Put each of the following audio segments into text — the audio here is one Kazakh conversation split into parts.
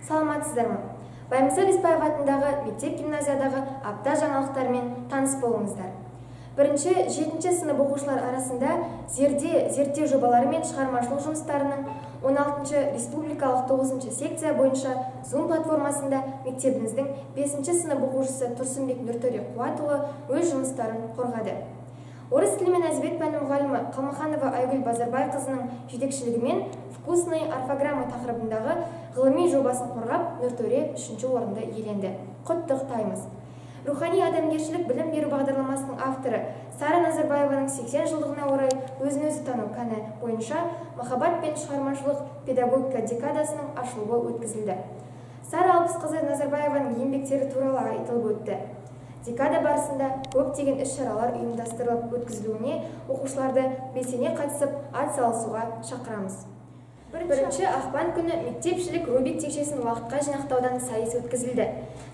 Саламатсыздар ма? Баймырза Лесбаев атындағы мектеп-гимназиядағы апта жаңалықтармен таныс болыңыздар. Бірінші, 7-ші сынып оқушылар арасында зерттеу жобалары мен шығармашылық жұмыстарының 16-ші республикалық 9-ші секция бойынша Zoom платформасында мектебіміздің 5-ші сынып оқушысы Тұрсынбек Нұртөре Қуатұлы өз жұмыстарын қорғады. Орыс тілі мен әдебиет пәні мұғалімі Қалмаханова Айгүл Базарбайқызының жетекшілігімен «Вкусный орфограмма» тақырыбындағы ғылыми жобасын қорғап, Нұртөре 3-ші орынды иеленді. Құттықтаймыз. Рухани адамгершілік білім беру бағдарламасының авторы Сара Назарбаеваның 80 жылдығына орай өзін-өзі тану пәні бойынша махаббат пен шығармашылық педагогика декадасының ашылуы өткізілді. Сара Алпысқызы Назарбаеваның еңбектері туралы айтылып өтті. Декада барысында көптеген іс-шаралар ұйымдастырылып өткізілуіне оқушыларды белсене қатысып атсалысуға шақырамыз. Бірінші ақпан күні мектепшілік Рубик текшесін уақытқа жинақтаудан сайыс өткізілді.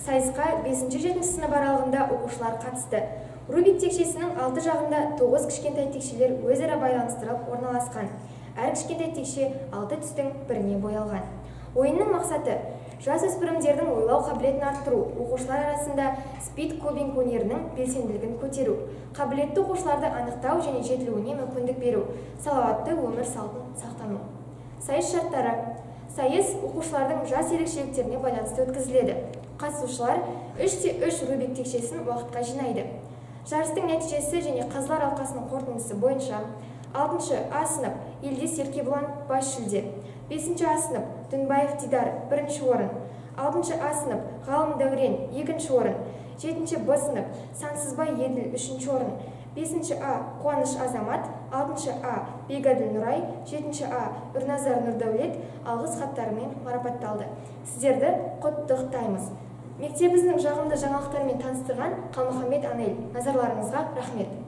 Сайысқа 5-7 сынып аралығында оқушылар қатысты. Рубик текшесінің 6 жағында 9 кішкентай текшелер өзара байланыстырылып орналасқан. Әр кішкентай текше 6 түстің біріне боялған. Ойынның мақсаты жасөспірімдердің ойлау қабілетін арттыру, оқушылар арасында спид-кубинг өнерінің белсенділігін көтеру, қабілетті оқушыларды анықтау және жетілуіне мүмкіндік беру, салауатты өмір салтын сақтану. Сайыс шарттары. Сайыс оқушылардың жас ерекшеліктеріне байланысты өткізіледі. Қатысушылар 3-3 Рубик текшесін уақытқа жинайды. Жарыстың нәтижесі және қазылар алқасының қорытындысы бойынша 6-шы А сынып Елдес Еркебұлан бас жүлде, 5-ші А сынып Дүнбаев Дидар 1-ші орын, 6-шы А сынып Ғалым Дәурен 2-ші орын, 7-ші Б сынып Сансызбай Еділ 3-ші орын, 5-ші А Қуаныш Азамат, 6-ші А Бегаділ Нұрай, 7-ші А Үрназар Нұрдәулет алғыс хаттарымен марапатталды. Сіздерді құттықтаймыз. Мектебіміздің жағымды жаңалықтарымен таныстырған Қалмаханбет Анел. Назарларыңызға рахмет.